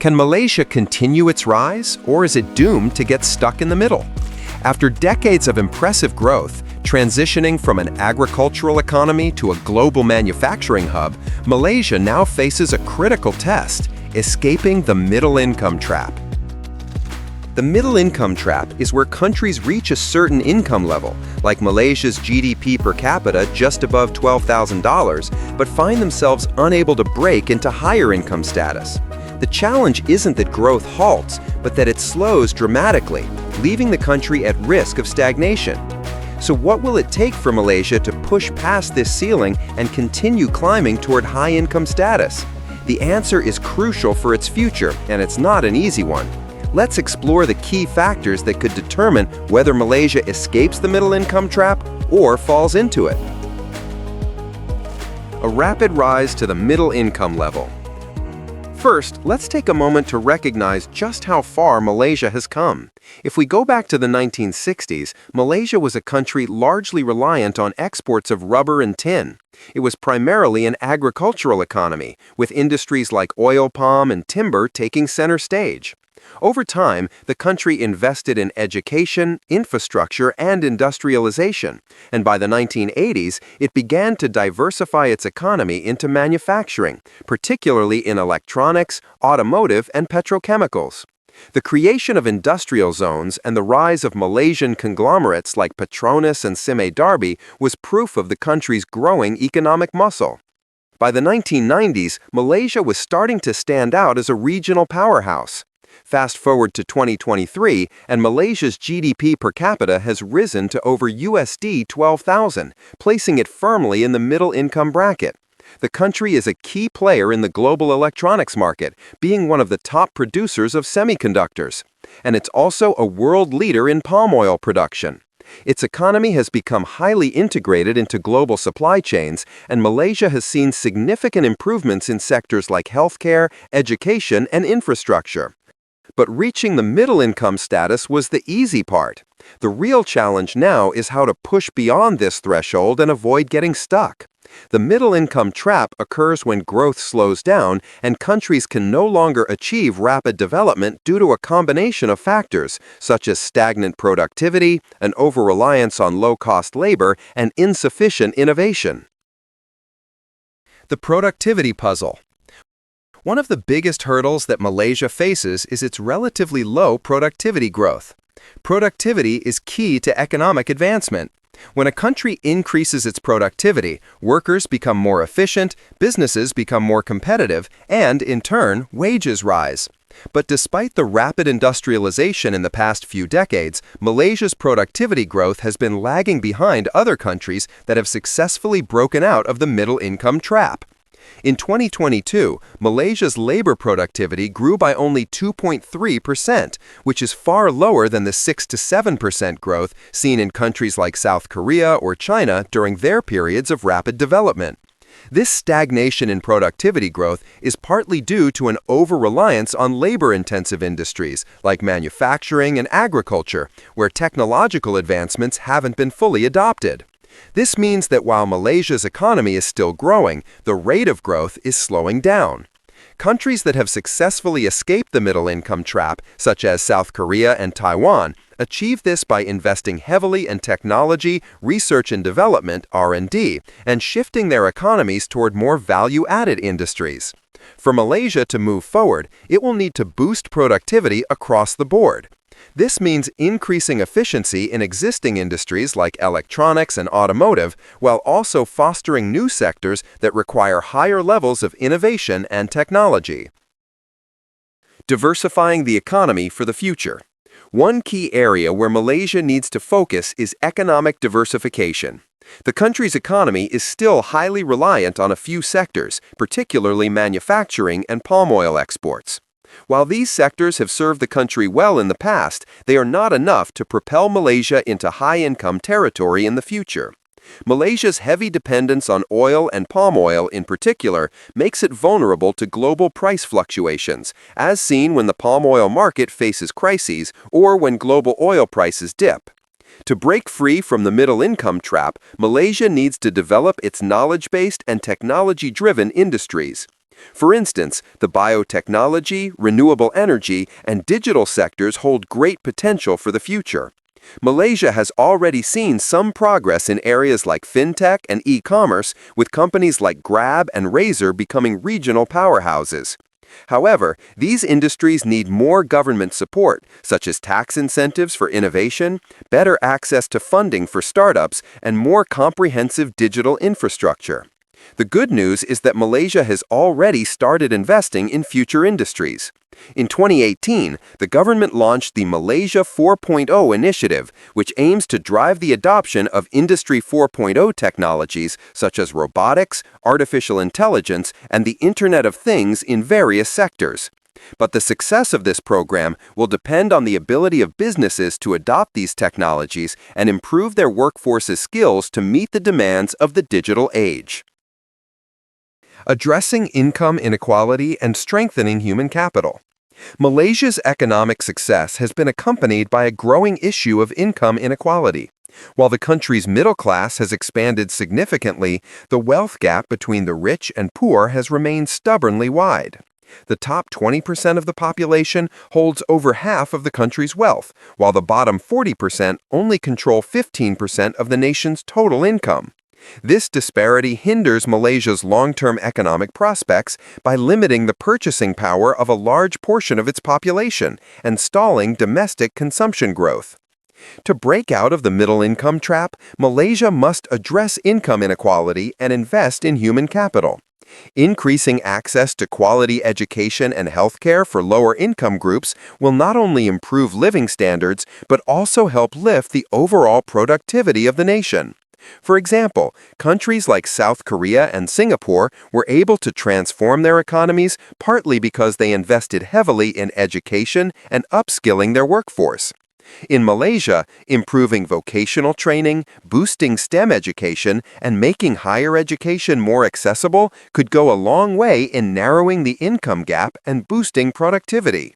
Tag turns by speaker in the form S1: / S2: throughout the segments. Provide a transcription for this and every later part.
S1: Can Malaysia continue its rise, or is it doomed to get stuck in the middle? After decades of impressive growth, transitioning from an agricultural economy to a global manufacturing hub, Malaysia now faces a critical test: escaping the middle income trap. The middle income trap is where countries reach a certain income level, like Malaysia's GDP per capita just above $12,000, but find themselves unable to break into higher income status. The challenge isn't that growth halts, but that it slows dramatically, leaving the country at risk of stagnation. So what will it take for Malaysia to push past this ceiling and continue climbing toward high income status? The answer is crucial for its future, and it's not an easy one. Let's explore the key factors that could determine whether Malaysia escapes the middle income trap or falls into it. A rapid rise to the middle income level. First, let's take a moment to recognize just how far Malaysia has come. If we go back to the 1960s, Malaysia was a country largely reliant on exports of rubber and tin. It was primarily an agricultural economy, with industries like oil palm and timber taking center stage. Over time, the country invested in education, infrastructure, and industrialization, and by the 1980s, it began to diversify its economy into manufacturing, particularly in electronics, automotive, and petrochemicals. The creation of industrial zones and the rise of Malaysian conglomerates like Petronas and Sime Darby was proof of the country's growing economic muscle. By the 1990s, Malaysia was starting to stand out as a regional powerhouse. Fast forward to 2023, and Malaysia's GDP per capita has risen to over USD 12,000, placing it firmly in the middle income bracket. The country is a key player in the global electronics market, being one of the top producers of semiconductors. And it's also a world leader in palm oil production. Its economy has become highly integrated into global supply chains, and Malaysia has seen significant improvements in sectors like healthcare, education, and infrastructure. But reaching the middle income status was the easy part. The real challenge now is how to push beyond this threshold and avoid getting stuck. The middle income trap occurs when growth slows down and countries can no longer achieve rapid development due to a combination of factors, such as stagnant productivity, an over-reliance on low-cost labor, and insufficient innovation. The productivity puzzle. One of the biggest hurdles that Malaysia faces is its relatively low productivity growth. Productivity is key to economic advancement. When a country increases its productivity, workers become more efficient, businesses become more competitive, and, in turn, wages rise. But despite the rapid industrialization in the past few decades, Malaysia's productivity growth has been lagging behind other countries that have successfully broken out of the middle income trap. In 2022, Malaysia's labor productivity grew by only 2.3%, which is far lower than the 6 to 7% growth seen in countries like South Korea or China during their periods of rapid development. This stagnation in productivity growth is partly due to an over-reliance on labor-intensive industries like manufacturing and agriculture, where technological advancements haven't been fully adopted. This means that while Malaysia's economy is still growing, the rate of growth is slowing down. Countries that have successfully escaped the middle income trap, such as South Korea and Taiwan, achieve this by investing heavily in technology, research and development (R&D), and shifting their economies toward more value-added industries. For Malaysia to move forward, it will need to boost productivity across the board. This means increasing efficiency in existing industries like electronics and automotive, while also fostering new sectors that require higher levels of innovation and technology. Diversifying the economy for the future. One key area where Malaysia needs to focus is economic diversification. The country's economy is still highly reliant on a few sectors, particularly manufacturing and palm oil exports. While these sectors have served the country well in the past, they are not enough to propel Malaysia into high-income territory in the future. Malaysia's heavy dependence on oil and palm oil in particular makes it vulnerable to global price fluctuations, as seen when the palm oil market faces crises or when global oil prices dip. To break free from the middle-income trap, Malaysia needs to develop its knowledge-based and technology-driven industries. For instance, the biotechnology, renewable energy, and digital sectors hold great potential for the future. Malaysia has already seen some progress in areas like fintech and e-commerce, with companies like Grab and Razer becoming regional powerhouses. However, these industries need more government support, such as tax incentives for innovation, better access to funding for startups, and more comprehensive digital infrastructure. The good news is that Malaysia has already started investing in future industries. In 2018, the government launched the Malaysia 4.0 initiative, which aims to drive the adoption of Industry 4.0 technologies such as robotics, artificial intelligence, and the Internet of Things in various sectors. But the success of this program will depend on the ability of businesses to adopt these technologies and improve their workforce's skills to meet the demands of the digital age. Addressing income inequality and strengthening human capital. Malaysia's economic success has been accompanied by a growing issue of income inequality. While the country's middle class has expanded significantly, the wealth gap between the rich and poor has remained stubbornly wide. The top 20% of the population holds over half of the country's wealth, while the bottom 40% only control 15% of the nation's total income. This disparity hinders Malaysia's long-term economic prospects by limiting the purchasing power of a large portion of its population and stalling domestic consumption growth. To break out of the middle-income trap, Malaysia must address income inequality and invest in human capital. Increasing access to quality education and healthcare for lower-income groups will not only improve living standards but also help lift the overall productivity of the nation. For example, countries like South Korea and Singapore were able to transform their economies partly because they invested heavily in education and upskilling their workforce. In Malaysia, improving vocational training, boosting STEM education, and making higher education more accessible could go a long way in narrowing the income gap and boosting productivity.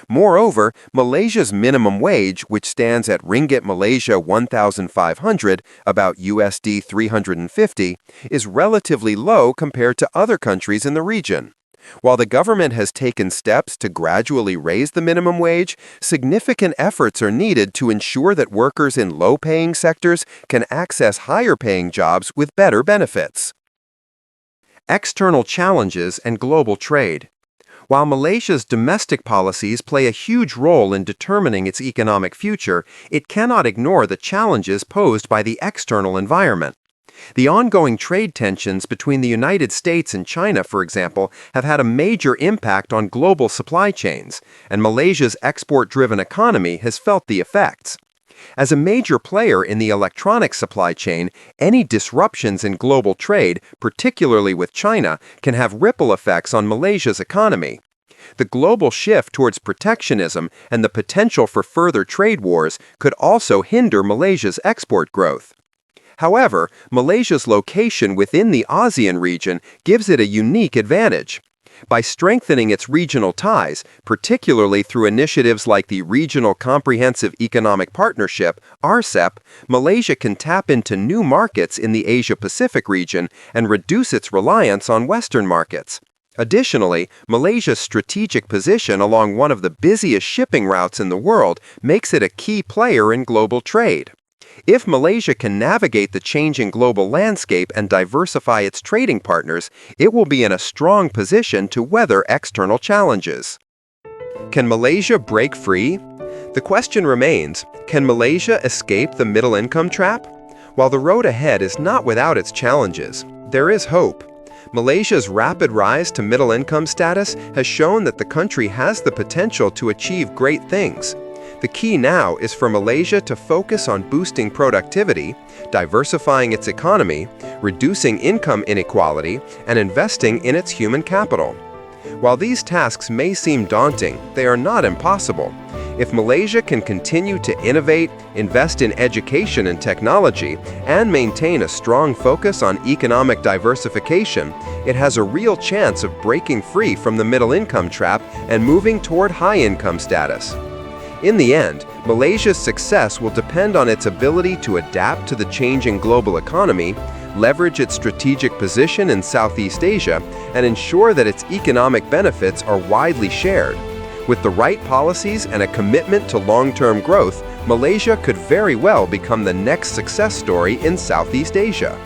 S1: Moreover, Malaysia's minimum wage, which stands at Ringgit Malaysia 1,500, about USD 350, is relatively low compared to other countries in the region. While the government has taken steps to gradually raise the minimum wage, significant efforts are needed to ensure that workers in low-paying sectors can access higher-paying jobs with better benefits. External challenges and global trade. While Malaysia's domestic policies play a huge role in determining its economic future, it cannot ignore the challenges posed by the external environment. The ongoing trade tensions between the United States and China, for example, have had a major impact on global supply chains, and Malaysia's export-driven economy has felt the effects. As a major player in the electronics supply chain, any disruptions in global trade, particularly with China, can have ripple effects on Malaysia's economy. The global shift towards protectionism and the potential for further trade wars could also hinder Malaysia's export growth. However, Malaysia's location within the ASEAN region gives it a unique advantage. By strengthening its regional ties, particularly through initiatives like the Regional Comprehensive Economic Partnership, RCEP, Malaysia can tap into new markets in the Asia-Pacific region and reduce its reliance on Western markets. Additionally, Malaysia's strategic position along one of the busiest shipping routes in the world makes it a key player in global trade. If Malaysia can navigate the changing global landscape and diversify its trading partners, it will be in a strong position to weather external challenges. Can Malaysia break free? The question remains, can Malaysia escape the middle-income trap? While the road ahead is not without its challenges, there is hope. Malaysia's rapid rise to middle-income status has shown that the country has the potential to achieve great things. The key now is for Malaysia to focus on boosting productivity, diversifying its economy, reducing income inequality, and investing in its human capital. While these tasks may seem daunting, they are not impossible. If Malaysia can continue to innovate, invest in education and technology, and maintain a strong focus on economic diversification, it has a real chance of breaking free from the middle-income trap and moving toward high-income status. In the end, Malaysia's success will depend on its ability to adapt to the changing global economy, leverage its strategic position in Southeast Asia, and ensure that its economic benefits are widely shared. With the right policies and a commitment to long-term growth, Malaysia could very well become the next success story in Southeast Asia.